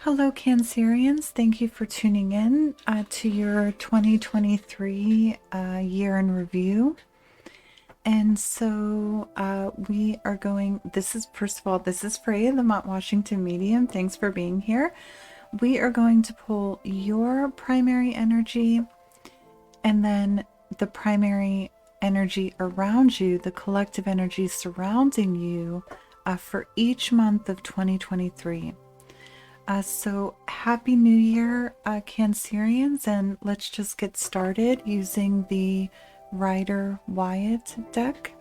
Hello, Cancerians. Thank you for tuning in to your 2023 year in review. And so we are going, first of all, this is Freya, the Mount Washington Medium. Thanks for being here. We are going to pull your primary energy and then the primary energy around you, the collective energy surrounding you for each month of 2023. So happy new year, Cancerians, and let's just get started using the Rider Wyatt deck.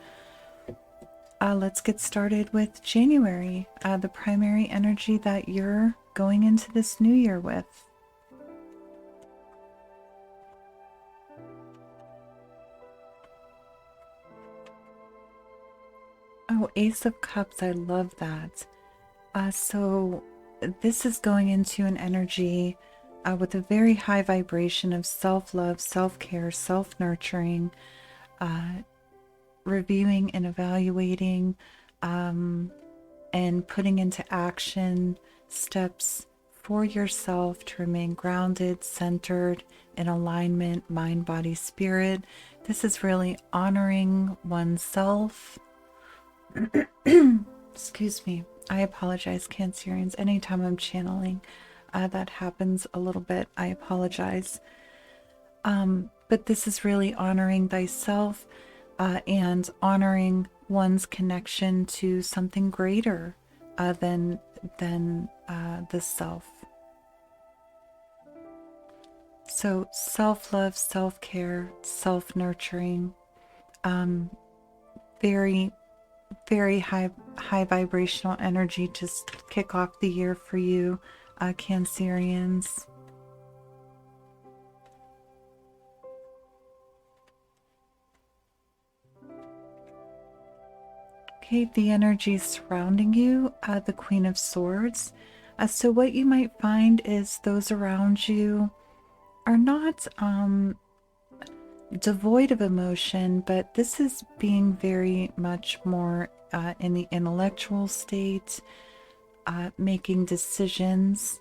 Let's get started with January, the primary energy that you're going into this new year with. Oh, Ace of Cups, I love that. So this is going into an energy with a very high vibration of self-love, self-care, self-nurturing, reviewing and evaluating, and putting into action steps for yourself to remain grounded, centered, in alignment, mind, body, spirit. This is really honoring oneself. Excuse me. I apologize, Cancerians. Anytime I'm channeling, that happens a little bit. I apologize. But this is really honoring thyself and honoring one's connection to something greater than the self. So self-love, self-care, self-nurturing, very high vibrational energy to kick off the year for you, Cancerians. Okay, the energy surrounding you, the Queen of Swords. So what you might find is those around you are not devoid of emotion, but this is being very much more in the intellectual state, making decisions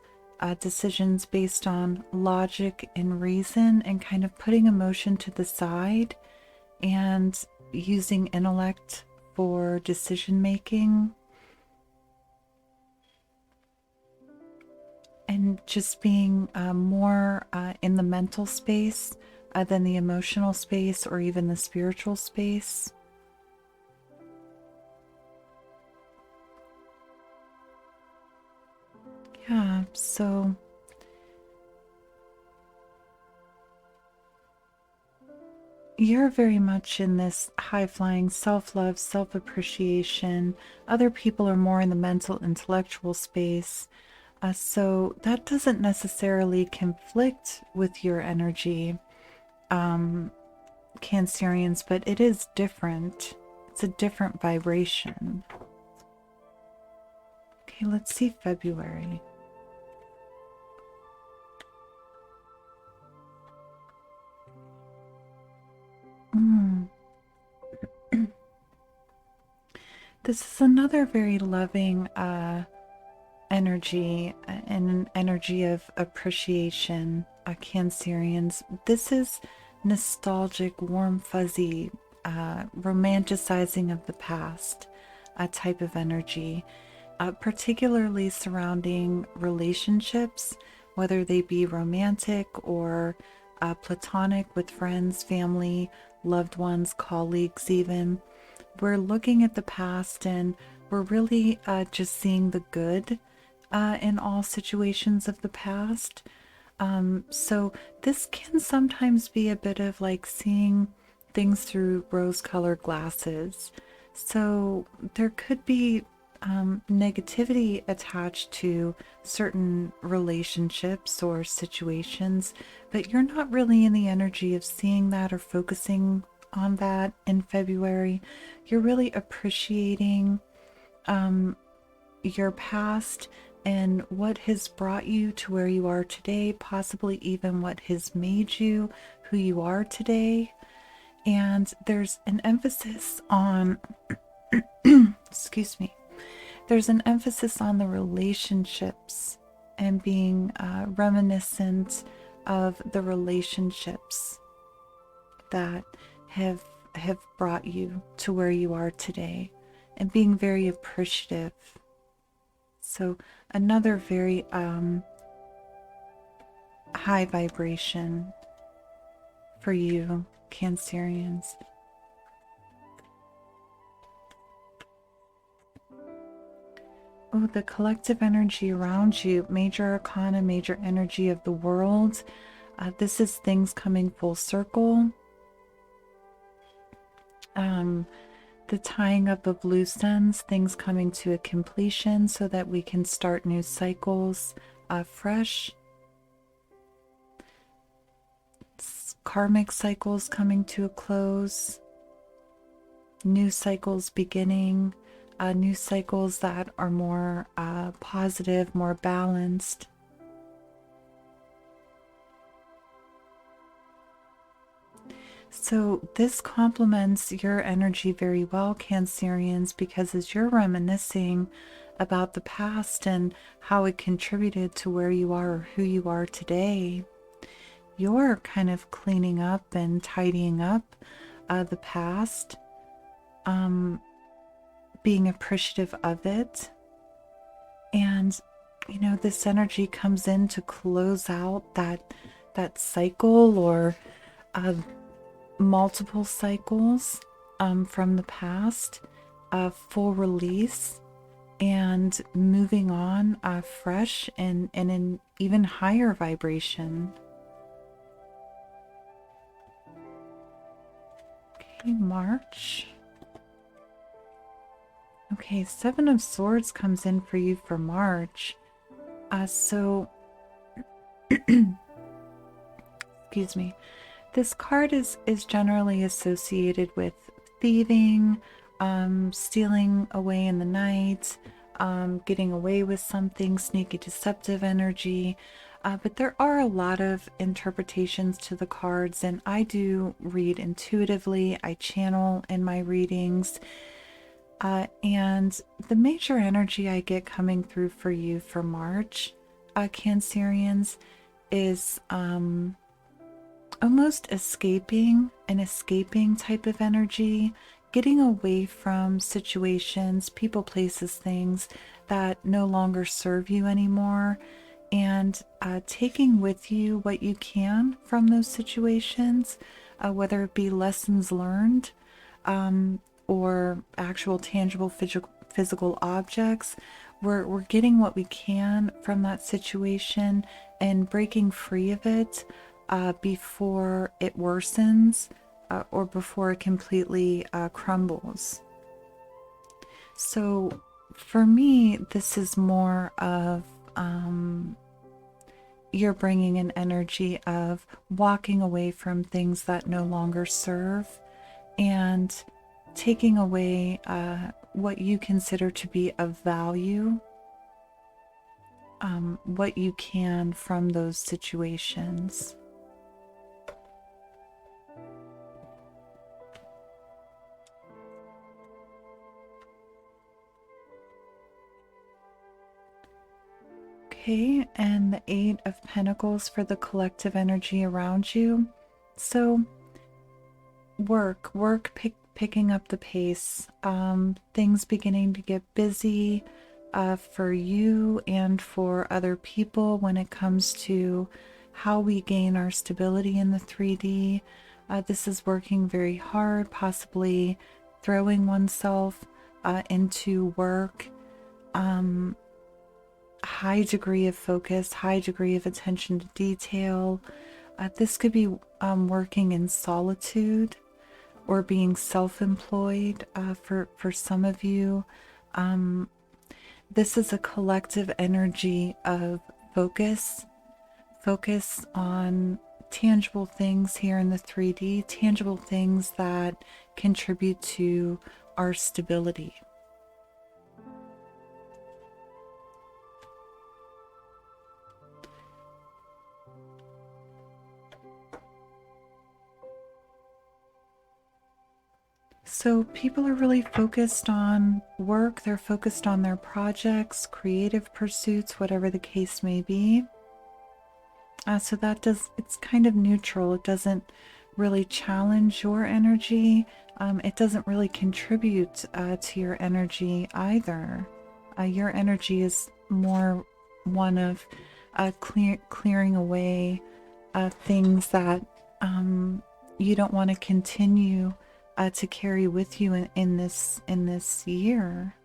based on logic and reason, and kind of putting emotion to the side and using intellect for decision making, and just being more in the mental space than the emotional space or even the spiritual space. Yeah, so you're very much in this high-flying self-love, self-appreciation. Other people are more in the mental, intellectual space. So that doesn't necessarily conflict with your energy, Cancerians, but it is different. It's a different vibration. Okay, let's see February. This is another very loving energy, and an energy of appreciation, Cancerians. This is nostalgic, warm, fuzzy, romanticizing of the past, a type of energy, particularly surrounding relationships, whether they be romantic or platonic with friends, family, loved ones, colleagues even. We're looking at the past and we're really just seeing the good in all situations of the past. So this can sometimes be a bit of like seeing things through rose-colored glasses. So there could be negativity attached to certain relationships or situations, but you're not really in the energy of seeing that or focusing on that in February. You're really appreciating your past and what has brought you to where you are today, possibly even what has made you who you are today. And there's an emphasis on excuse me, there's an emphasis on the relationships and being reminiscent of the relationships that have brought you to where you are today, and being very appreciative. So another very high vibration for you, Cancerians. Oh, the collective energy around you, major arcana, major energy of the world. This is things coming full circle. The tying up of loose ends, things coming to a completion so that we can start new cycles fresh. Karmic cycles coming to a close. New cycles beginning. New cycles that are more positive, more balanced. So this complements your energy very well, Cancerians, because as you're reminiscing about the past and how it contributed to where you are or who you are today, you're kind of cleaning up and tidying up the past, being appreciative of it. And, you know, this energy comes in to close out that cycle or multiple cycles from the past, full release, and moving on fresh and in an even higher vibration. Okay, March. Okay, Seven of Swords comes in for you for March. So, excuse me. This card is generally associated with thieving, stealing away in the night, getting away with something, sneaky deceptive energy. But there are a lot of interpretations to the cards, and I do read intuitively. I channel in my readings. And the major energy I get coming through for you for March, Cancerians, is almost an escaping type of energy, getting away from situations, people, places, things that no longer serve you anymore, and taking with you what you can from those situations, whether it be lessons learned, or actual tangible physical objects. We're getting what we can from that situation and breaking free of it before it worsens or before it completely crumbles. So for me, this is more of you're bringing an energy of walking away from things that no longer serve and taking away what you consider to be of value, what you can from those situations. Okay, and the Eight of Pentacles for the collective energy around you. So picking up the pace, things beginning to get busy for you and for other people when it comes to how we gain our stability in the 3D. This is working very hard, possibly throwing oneself into work. High degree of focus, high degree of attention to detail. This could be working in solitude or being self-employed for some of you. This is a collective energy of focus on tangible things here in the 3D, tangible things that contribute to our stability. So people are really focused on work, they're focused on their projects, creative pursuits, whatever the case may be. So it's kind of neutral. It doesn't really challenge your energy. It doesn't really contribute to your energy either. Your energy is more one of clearing away things that you don't want to continue to carry with you in this year.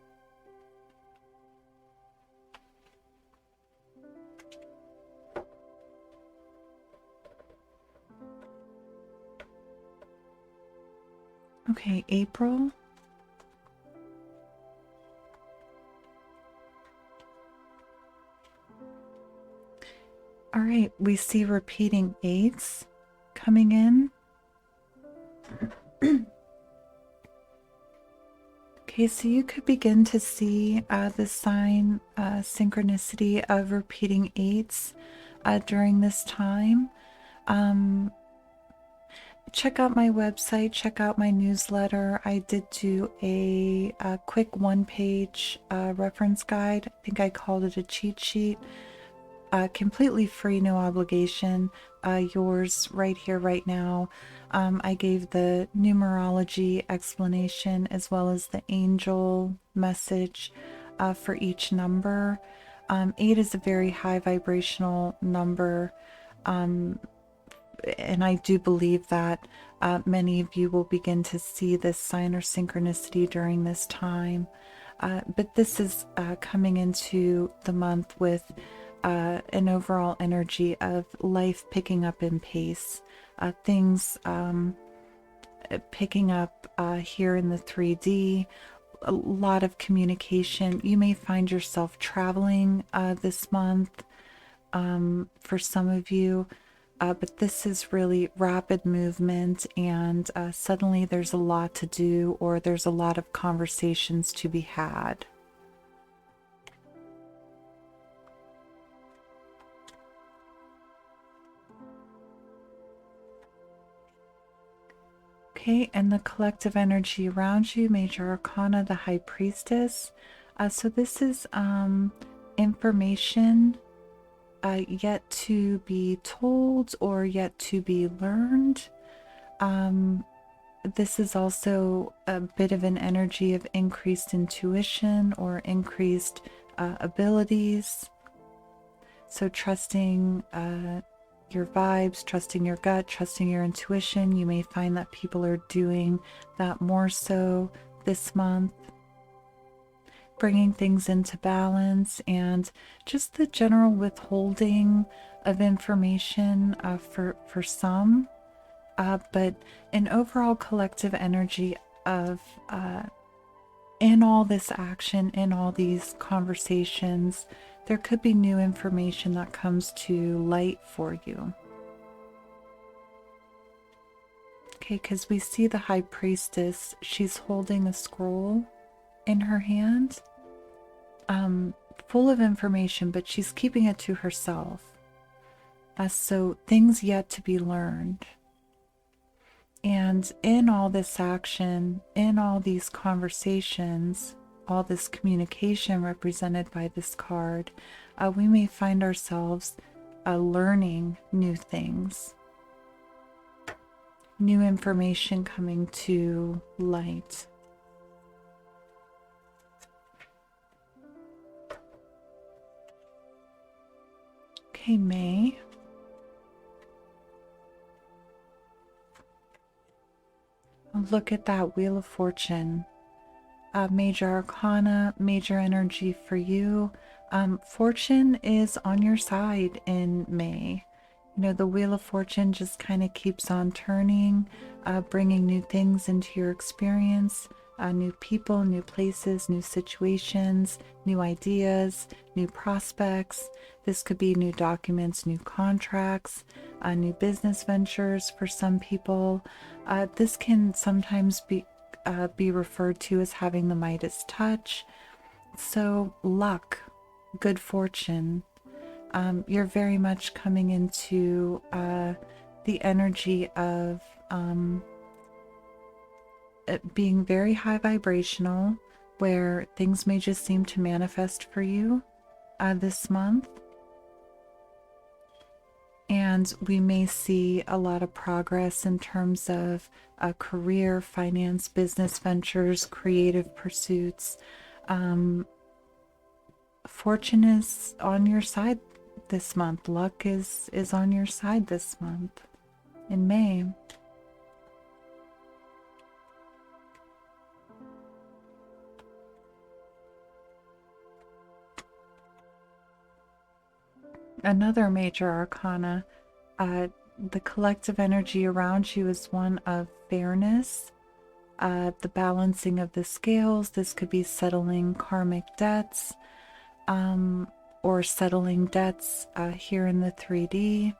Okay, April. All right, we see repeating eights coming in. Okay, so you could begin to see the sign synchronicity of repeating eights during this time. Check out my website, check out my newsletter. I did do a quick one-page reference guide. I think I called it a cheat sheet. Completely free, no obligation. Yours right here, right now. I gave the numerology explanation as well as the angel message for each number. 8 is a very high vibrational number. And I do believe that many of you will begin to see this sign or synchronicity during this time. But this is coming into the month with an overall energy of life picking up in pace. Things picking up here in the 3D. A lot of communication. You may find yourself traveling this month for some of you. But this is really rapid movement, and suddenly there's a lot to do, or there's a lot of conversations to be had. Okay, and the collective energy around you, Major Arcana, the High Priestess. So this is information yet to be told or yet to be learned. This is also a bit of an energy of increased intuition or increased abilities. So trusting your vibes, trusting your gut, trusting your intuition. You may find that people are doing that more so this month. Bringing things into balance and just the general withholding of information for some, but an overall collective energy of in all this action, in all these conversations, there could be new information that comes to light for you. Okay, because we see the High Priestess, she's holding a scroll in her hand, full of information, but she's keeping it to herself. So things yet to be learned. And in all this action, in all these conversations, all this communication represented by this card, we may find ourselves learning new things, new information coming to light. Okay, May. Look at that Wheel of Fortune. Major Arcana, major energy for you. Fortune is on your side in May. You know, the Wheel of Fortune just kind of keeps on turning, bringing new things into your experience, new people, new places, new situations, new ideas, new prospects. This could be new documents, new contracts, new business ventures for some people. This can sometimes be referred to as having the Midas touch. So luck, good fortune. You're very much coming into the energy of being very high vibrational, where things may just seem to manifest for you this month. And we may see a lot of progress in terms of career, finance, business ventures, creative pursuits. Fortune is on your side this month. Luck is on your side this month in May. Another major arcana, the collective energy around you is one of fairness, the balancing of the scales. This could be settling karmic debts, or settling debts here in the 3D.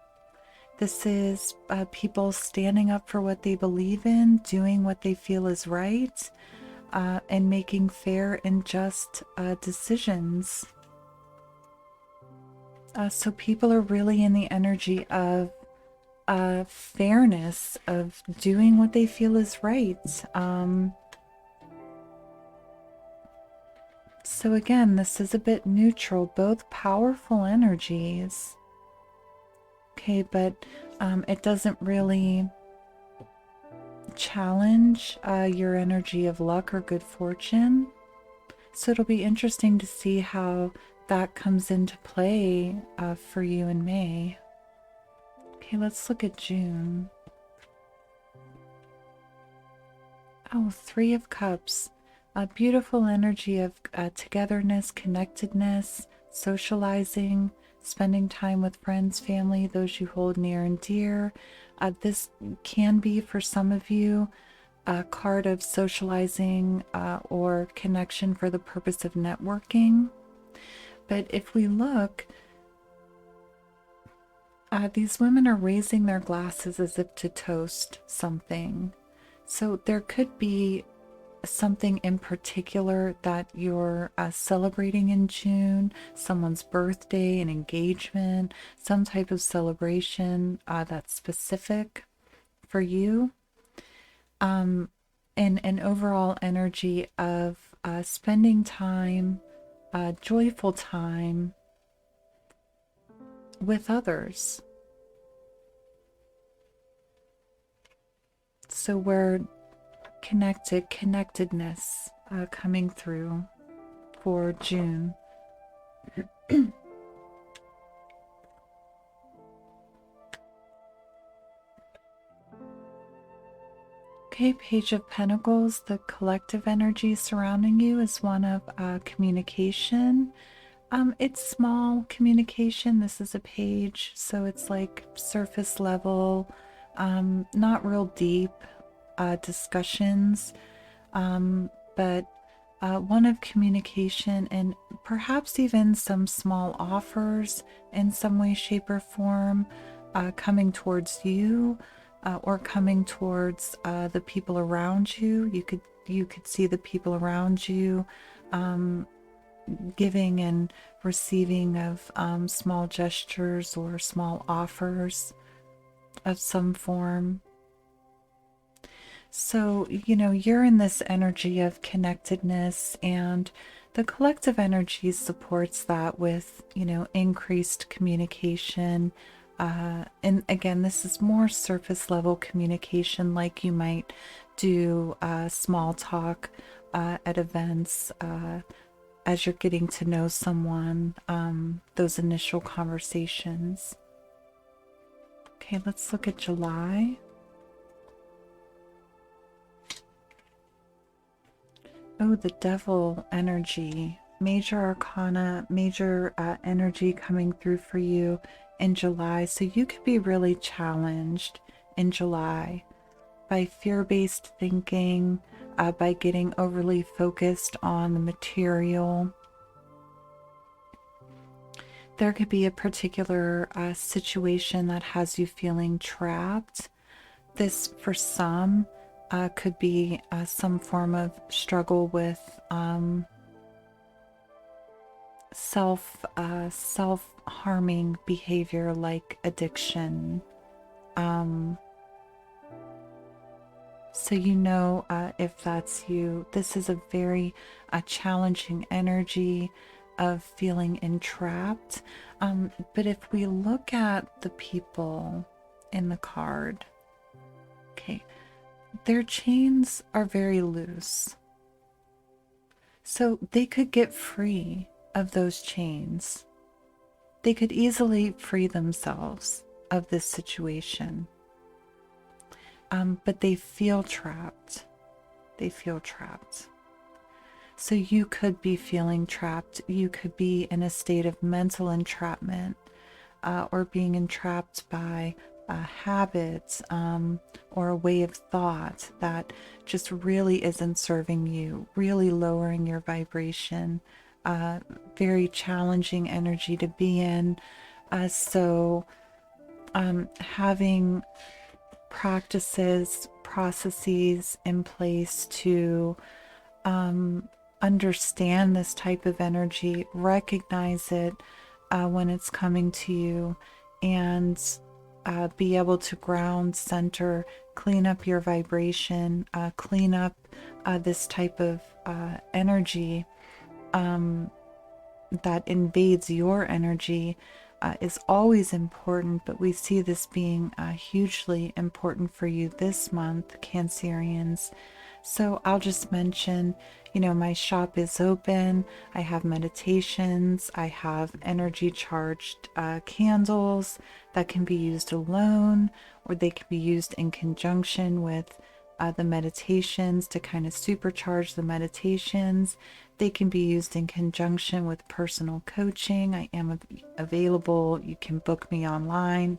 This is people standing up for what they believe in, doing what they feel is right, and making fair and just decisions. So people are really in the energy of fairness, of doing what they feel is right. So again, this is a bit neutral, both powerful energies. Okay, but it doesn't really challenge your energy of luck or good fortune. So it'll be interesting to see how that comes into play for you in May. Okay, let's look at June. Oh, Three of Cups. A beautiful energy of togetherness, connectedness, socializing, spending time with friends, family, those you hold near and dear. This can be, for some of you, a card of socializing or connection for the purpose of networking. But if we look, these women are raising their glasses as if to toast something. So there could be something in particular that you're celebrating in June, someone's birthday, an engagement, some type of celebration that's specific for you. And an overall energy of spending time, joyful time with others. So we're connectedness coming through for June. Okay, Page of Pentacles, the collective energy surrounding you is one of communication. It's small communication. This is a page, so it's like surface level, not real deep discussions, but one of communication and perhaps even some small offers in some way, shape, or form coming towards you or coming towards the people around you. You could see the people around you giving and receiving of small gestures or small offers of some form. So, you're in this energy of connectedness, and the collective energy supports that with, increased communication. And again, this is more surface level communication, like you might do small talk at events as you're getting to know someone, those initial conversations. Okay, let's look at July. Oh, the Devil energy. Major arcana, major energy coming through for you in July. So you could be really challenged in July by fear-based thinking, by getting overly focused on the material. There could be a particular situation that has you feeling trapped. This, for some, could be some form of struggle with self-harming behavior like addiction. So, you know, if that's you, this is a very challenging energy of feeling entrapped. But if we look at the people in the card, okay, their chains are very loose. So they could get free of those chains. They could easily free themselves of this situation. But they feel trapped. They feel trapped. So you could be feeling trapped. You could be in a state of mental entrapment, or being entrapped by habits, or a way of thought that just really isn't serving you, really lowering your vibration. Very challenging energy to be in. So having practices, processes in place to understand this type of energy, recognize it when it's coming to you, and be able to ground, center, clean up your vibration, clean up this type of energy that invades your energy is always important, but we see this being hugely important for you this month, Cancerians. So I'll just mention, you know, my shop is open. I have meditations. I have energy charged candles that can be used alone, or they can be used in conjunction with the meditations to kind of supercharge the meditations. They can be used in conjunction with personal coaching. I am available. You can book me online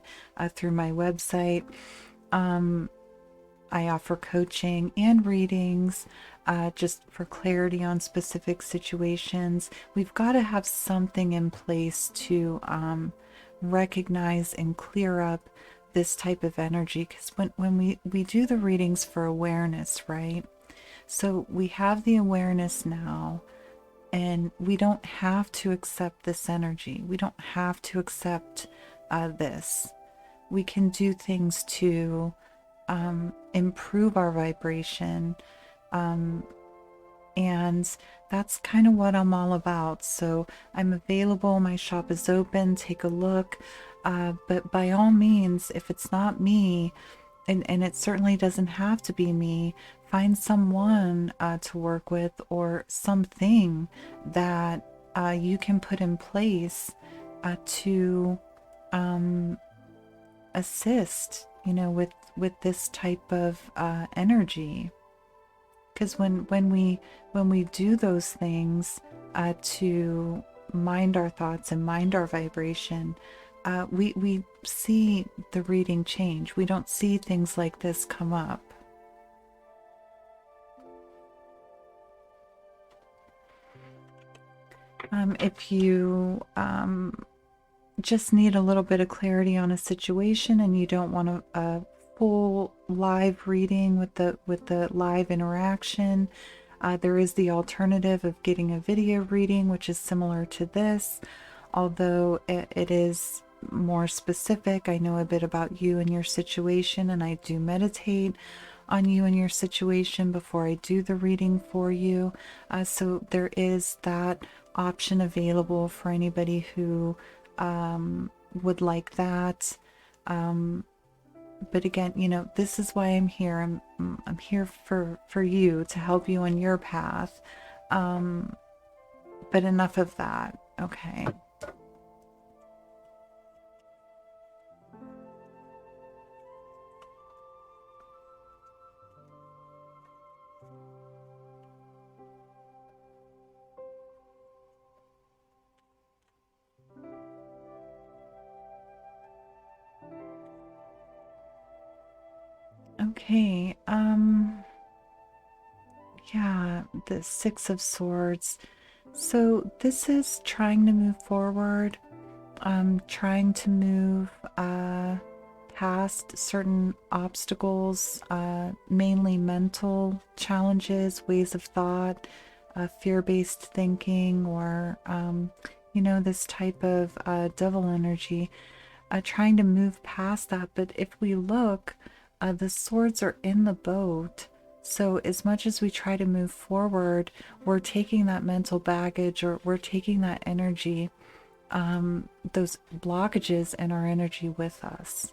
through my website. I offer coaching and readings just for clarity on specific situations. We've got to have something in place to recognize and clear up this type of energy, because when we do the readings for awareness, right? So we have the awareness now, and we don't have to accept this energy. We don't have to accept this. We can do things to improve our vibration. And that's kind of what I'm all about. So I'm available. My shop is open. Take a look. But by all means, if it's not me, and it certainly doesn't have to be me, find someone to work with, or something that you can put in place to assist, you know, with this type of energy. Because when we do those things to mind our thoughts and mind our vibration, we see the reading change. We don't see things like this come up. If you just need a little bit of clarity on a situation and you don't want a full live reading with the live interaction, there is the alternative of getting a video reading, which is similar to this, although it is more specific. I know a bit about you and your situation, and I do meditate on you and your situation before I do the reading for you. So there is that option available for anybody who would like that. But again, you know, this is why I'm here. I'm here for you, to help you on your path. But enough of that. Okay. Okay. Yeah, the Six of Swords. So this is trying to move forward, trying to move past certain obstacles, mainly mental challenges, ways of thought, fear-based thinking, or you know, this type of devil energy, trying to move past that. But if we look, the swords are in the boat. So, as much as we try to move forward, we're taking that mental baggage or we're taking that energy, those blockages in our energy with us.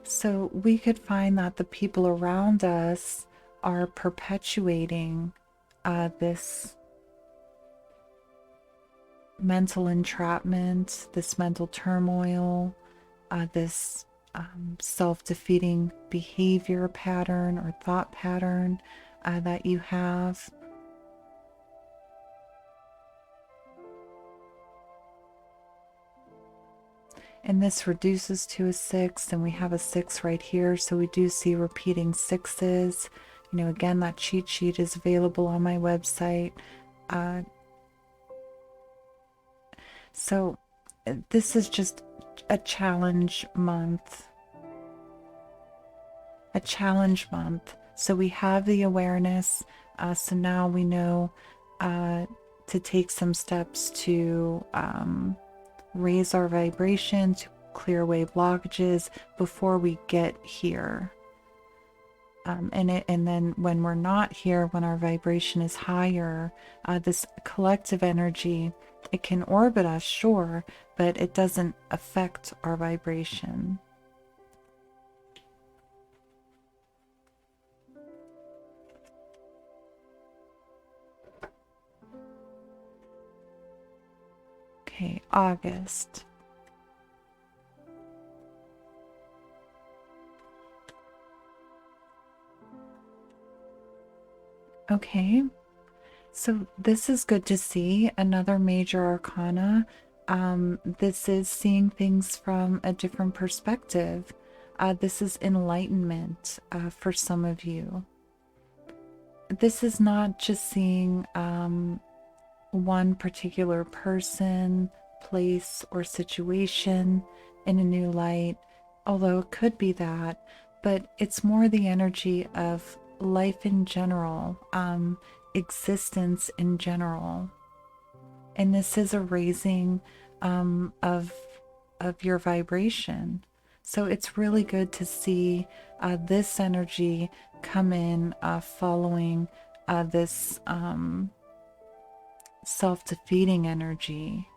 So, we could find that the people around us are perpetuating this mental entrapment, this mental turmoil, this self-defeating behavior pattern or thought pattern that you have. And this reduces to a 6, and we have a 6 right here. So we do see repeating 6s. You know, again, that cheat sheet is available on my website. So this is just a challenge month. A challenge month. So we have the awareness. So now we know to take some steps to raise our vibration, to clear away blockages before we get here. And then when we're not here, when our vibration is higher, this collective energy, it can orbit us, sure, but it doesn't affect our vibration. Okay, August. Okay, so this is good to see. Another major arcana. This is seeing things from a different perspective. This is enlightenment for some of you. This is not just seeing one particular person, place, or situation in a new light, although it could be that, but it's more the energy of life in general, existence in general. And this is a raising of your vibration. So it's really good to see this energy come in following this self-defeating energy.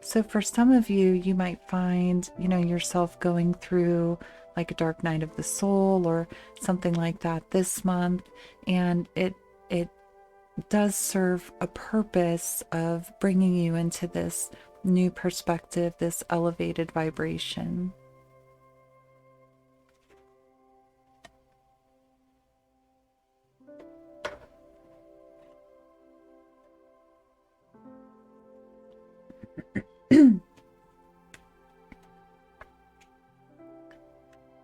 So for some of you, you might find, yourself going through like a dark night of the soul or something like that this month, and it does serve a purpose of bringing you into this new perspective, this elevated vibration.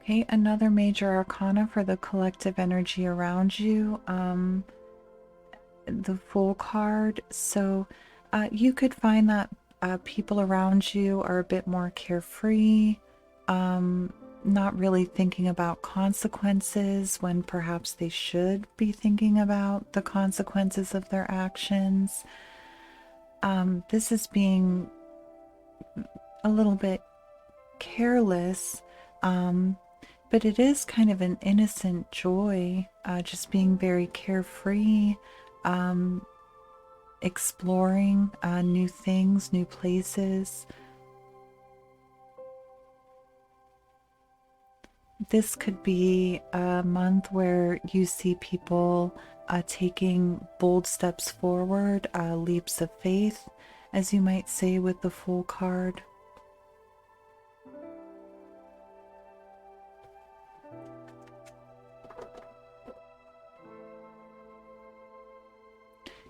Okay, another major arcana for the collective energy around you, the Fool card. So you could find that people around you are a bit more carefree, not really thinking about consequences when perhaps they should be thinking about the consequences of their actions. This is being a little bit careless, but it is kind of an innocent joy, just being very carefree, exploring new things, new places. This could be a month where you see people taking bold steps forward, leaps of faith, as you might say with the Fool card.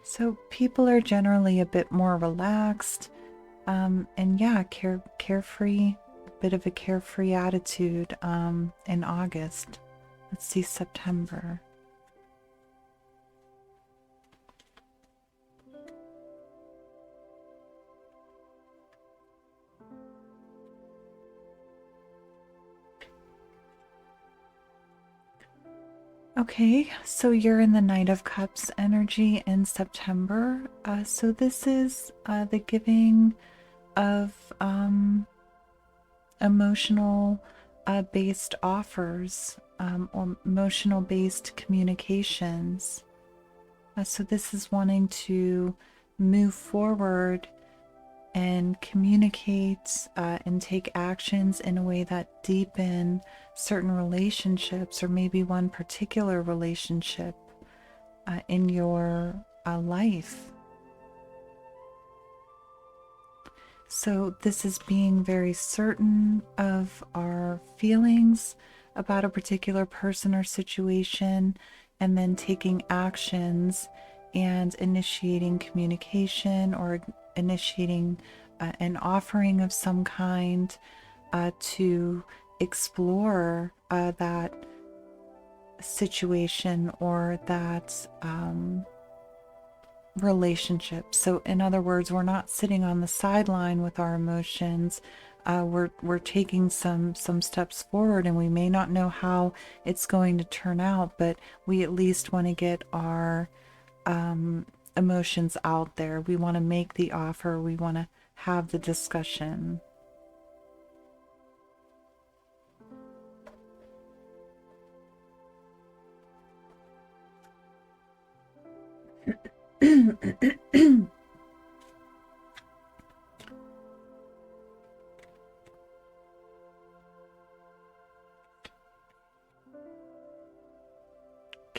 So people are generally a bit more relaxed, and yeah, carefree, a bit of a carefree attitude in August. Let's see, September. Okay, so you're in the Knight of Cups energy in September. So this is the giving of emotional based offers or emotional based communications. So this is wanting to move forward and communicate and take actions in a way that deepen certain relationships, or maybe one particular relationship in your life. So this is being very certain of our feelings about a particular person or situation, and then taking actions and initiating communication, or initiating an offering of some kind to explore that situation or that relationship. So in other words, we're not sitting on the sideline with our emotions. We're taking some steps forward, and we may not know how it's going to turn out, but we at least want to get our emotions out there. We want to make the offer. We want to have the discussion.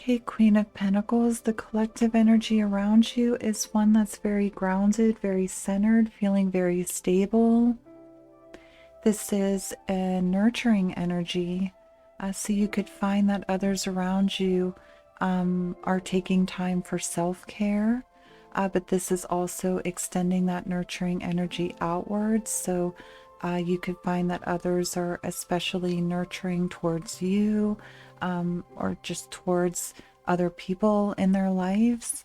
Okay, Queen of Pentacles, the collective energy around you is one that's very grounded, very centered, feeling very stable. This is a nurturing energy. So you could find that others around you are taking time for self-care, but this is also extending that nurturing energy outwards. So you could find that others are especially nurturing towards you, or just towards other people in their lives.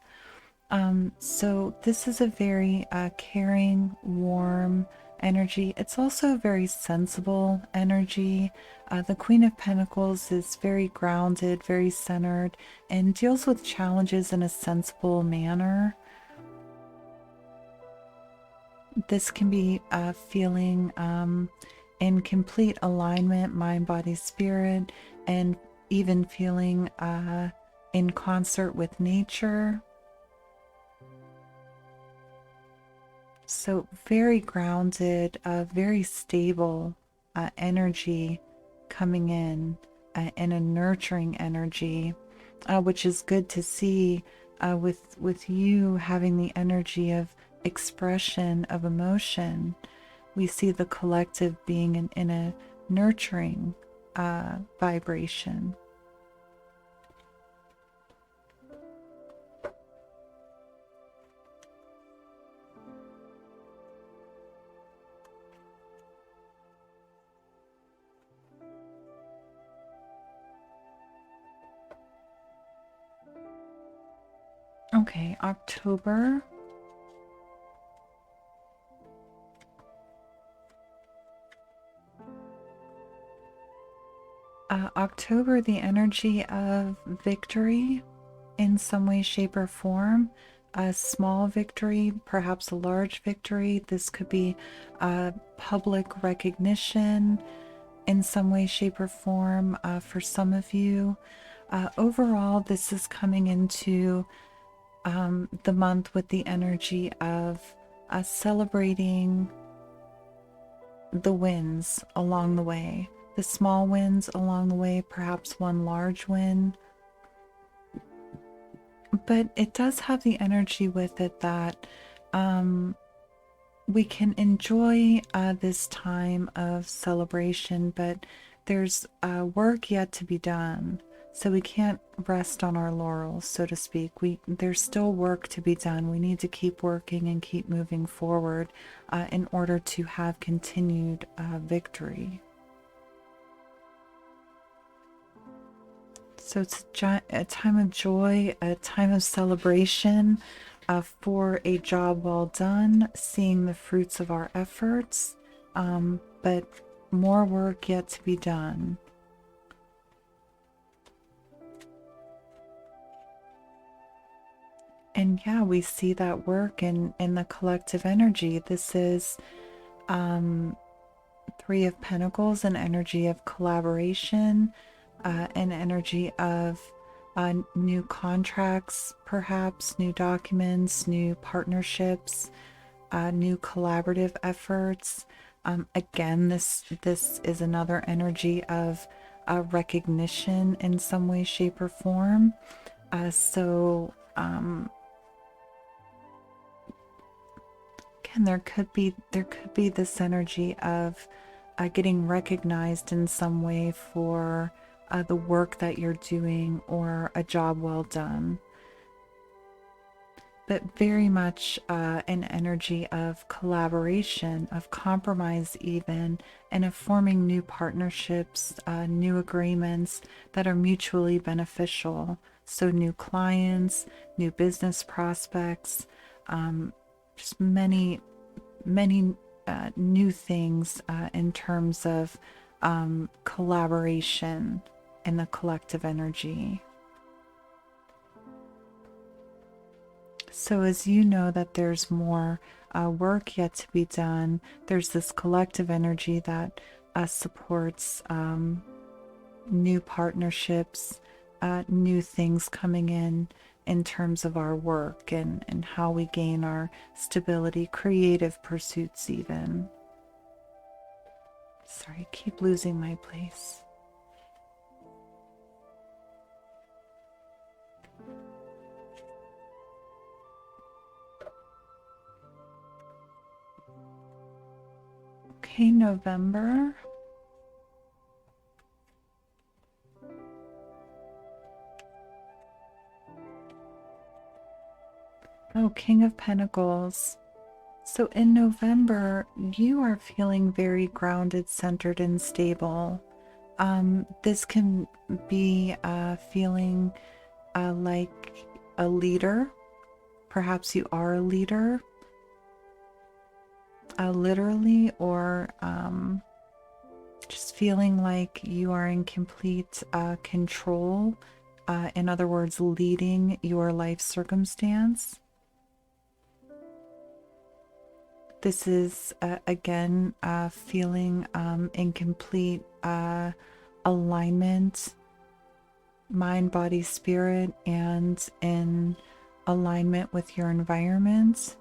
So this is a very caring, warm energy. It's also a very sensible energy. The Queen of Pentacles is very grounded, very centered, and deals with challenges in a sensible manner. This can be feeling in complete alignment, mind, body, spirit, and even feeling in concert with nature. So very grounded, very stable energy coming in, and a nurturing energy, which is good to see with you having the energy of expression of emotion. We see the collective being in a nurturing vibration. Okay, October. October, the energy of victory in some way, shape, or form. A small victory, perhaps a large victory. This could be public recognition in some way, shape, or form for some of you. Overall, this is coming into the month with the energy of celebrating the wins along the way, the small wins along the way, perhaps one large win. But it does have the energy with it that we can enjoy this time of celebration, but there's work yet to be done. So we can't rest on our laurels, so to speak. There's still work to be done. We need to keep working and keep moving forward in order to have continued victory. So it's a time of joy, a time of celebration for a job well done, seeing the fruits of our efforts, but more work yet to be done. And yeah, we see that work in the collective energy. This is Three of Pentacles, an energy of collaboration, an energy of new contracts, perhaps new documents, new partnerships, new collaborative efforts. Again, this is another energy of recognition in some way, shape, or form. Again, there could be this energy of getting recognized in some way for the work that you're doing or a job well done, but very much an energy of collaboration, of compromise, even, and of forming new partnerships, new agreements that are mutually beneficial. So, new clients, new business prospects, just many, many new things in terms of collaboration in the collective energy. So, as you know that there's more work yet to be done, there's this collective energy that supports new partnerships, new things coming in terms of our work and how we gain our stability, creative pursuits, even. Sorry, I keep losing my place. Okay, November. Oh, King of Pentacles. So in November, you are feeling very grounded, centered, and stable. This can be feeling like a leader. Perhaps you are a leader, literally, or just feeling like you are in complete control. In other words, leading your life circumstance. This is, again, feeling in complete alignment, mind, body, spirit, and in alignment with your environment.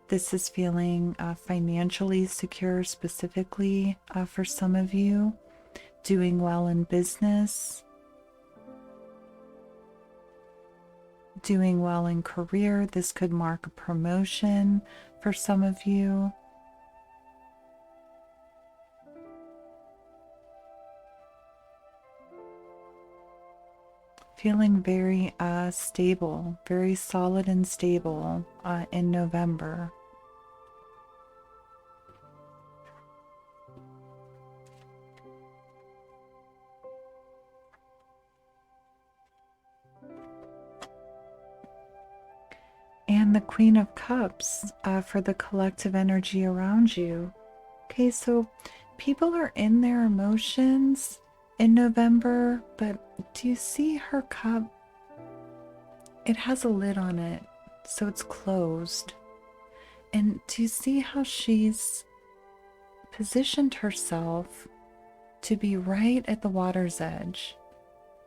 This is feeling financially secure, specifically for some of you, doing well in business, doing well in career. This could mark a promotion for some of you. Feeling very stable, very solid and stable in November. And the Queen of Cups for the collective energy around you. Okay, so people are in their emotions in November, but do you see her cup? It has a lid on it, so it's closed. And do you see how she's positioned herself to be right at the water's edge?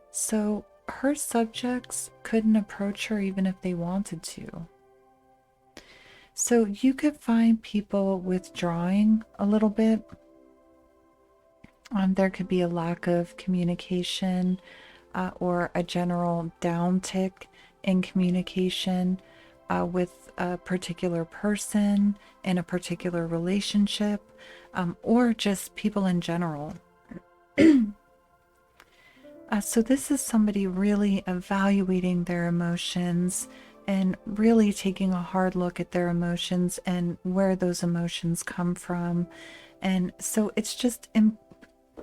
So her subjects couldn't approach her even if they wanted to. So you could find people withdrawing a little bit. There could be a lack of communication or a general downtick in communication with a particular person in a particular relationship, or just people in general. So this is somebody really evaluating their emotions and really taking a hard look at their emotions and where those emotions come from. And so it's just,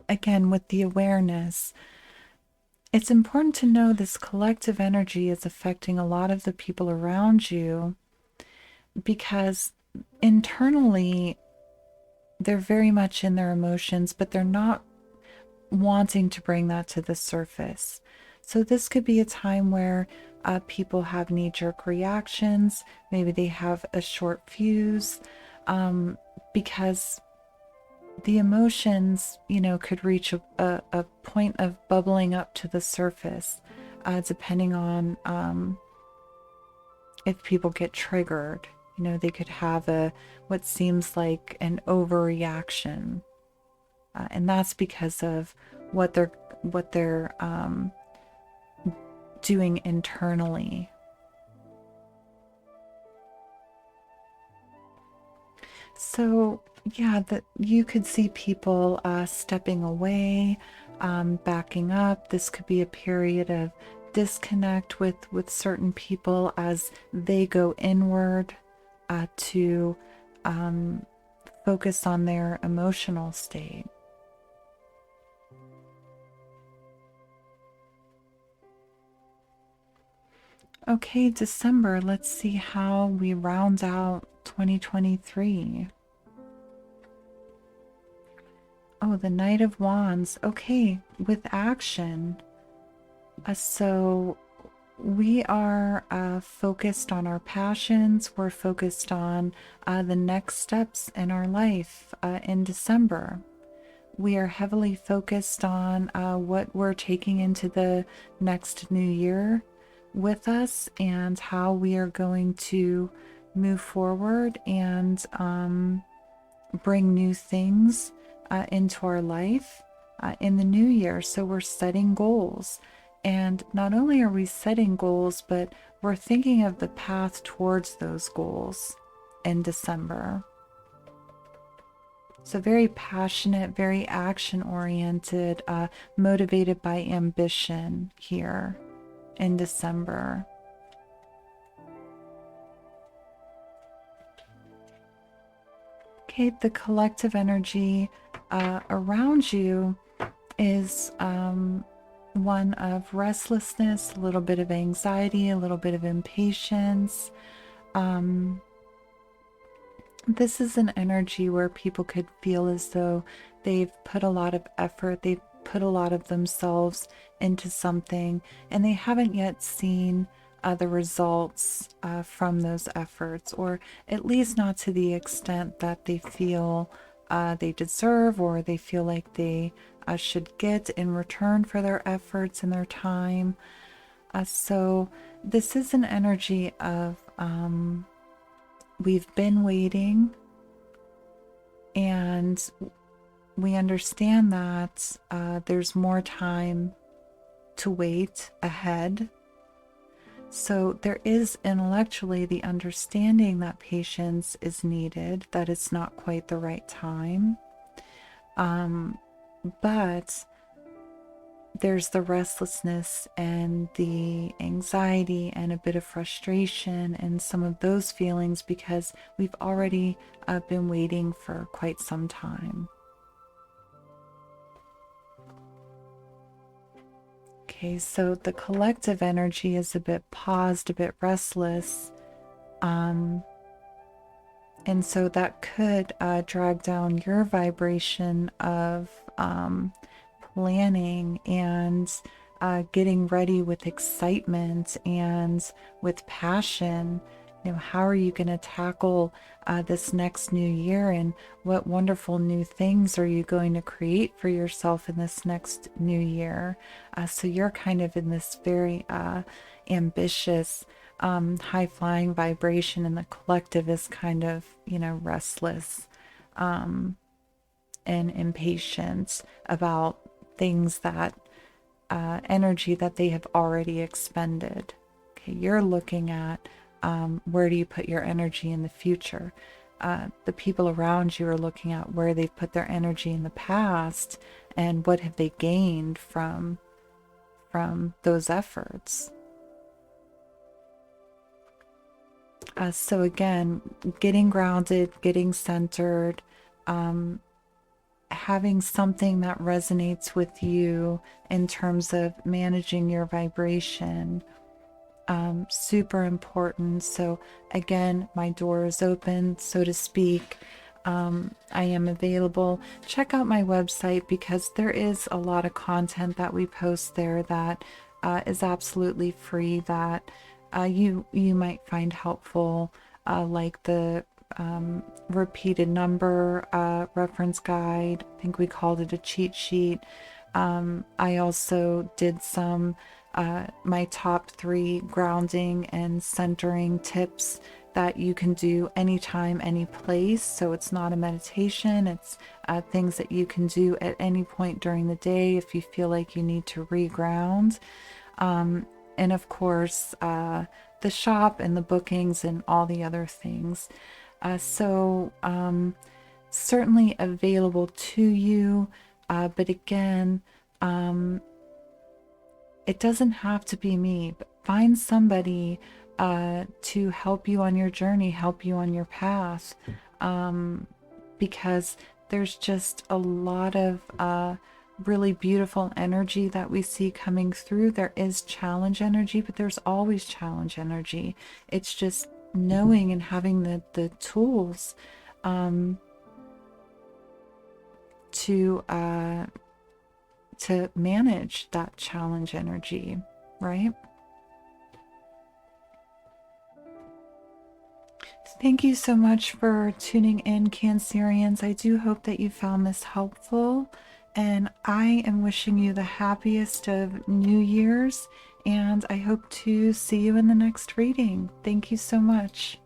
again, with the awareness, it's important to know this collective energy is affecting a lot of the people around you, because internally they're very much in their emotions, but they're not wanting to bring that to the surface. So this could be a time where people have knee-jerk reactions. Maybe they have a short fuse because the emotions, could reach a point of bubbling up to the surface, depending on if people get triggered. They could have what seems like an overreaction, and that's because of what they're doing internally. So yeah, that you could see people stepping away, backing up. This could be a period of disconnect with certain people as they go inward to focus on their emotional state. Okay, December, let's see how we round out 2023. Oh, the Knight of Wands. Okay, with action. So we are focused on our passions. We're focused on the next steps in our life in December. We are heavily focused on what we're taking into the next new year with us and how we are going to move forward and bring new things into our life in the new year. So we're setting goals. And not only are we setting goals, but we're thinking of the path towards those goals in December. So very passionate, very action oriented, motivated by ambition here in December. Okay, the collective energy around you is one of restlessness, a little bit of anxiety, a little bit of impatience. This is an energy where people could feel as though they've put a lot of effort, they've put a lot of themselves into something, and they haven't yet seen the results from those efforts, or at least not to the extent that they feel they deserve, or they feel like they should get in return for their efforts and their time. So this is an energy of we've been waiting, and we understand that there's more time to wait ahead. So there is intellectually the understanding that patience is needed, that it's not quite the right time. But there's the restlessness and the anxiety and a bit of frustration and some of those feelings because we've already been waiting for quite some time. Okay, so the collective energy is a bit paused, a bit restless. And so that could drag down your vibration of planning and getting ready with excitement and with passion. How are you going to tackle this next new year, and what wonderful new things are you going to create for yourself in this next new year? So you're kind of in this very ambitious, high-flying vibration, and the collective is kind of, restless and impatient about things that energy that they have already expended. Okay, you're looking at where do you put your energy in the future? The people around you are looking at where they've put their energy in the past and what have they gained from those efforts. So again, getting grounded, getting centered, having something that resonates with you in terms of managing your vibration, super important. So again, my door is open, so to speak. I am available. Check out my website because there is a lot of content that we post there that is absolutely free, that you might find helpful, like the repeated number reference guide. I think we called it a cheat sheet. I also did some my top 3 grounding and centering tips that you can do anytime, any place. So it's not a meditation, it's things that you can do at any point during the day if you feel like you need to reground. And of course, the shop and the bookings and all the other things. So certainly available to you, but again, it doesn't have to be me, but find somebody to help you on your journey, help you on your path, because there's just a lot of really beautiful energy that we see coming through. There is challenge energy, but there's always challenge energy. It's just knowing and having the tools to manage that challenge energy, right? Thank you so much for tuning in, Cancerians. I do hope that you found this helpful, and I am wishing you the happiest of New Year's, and I hope to see you in the next reading. Thank you so much.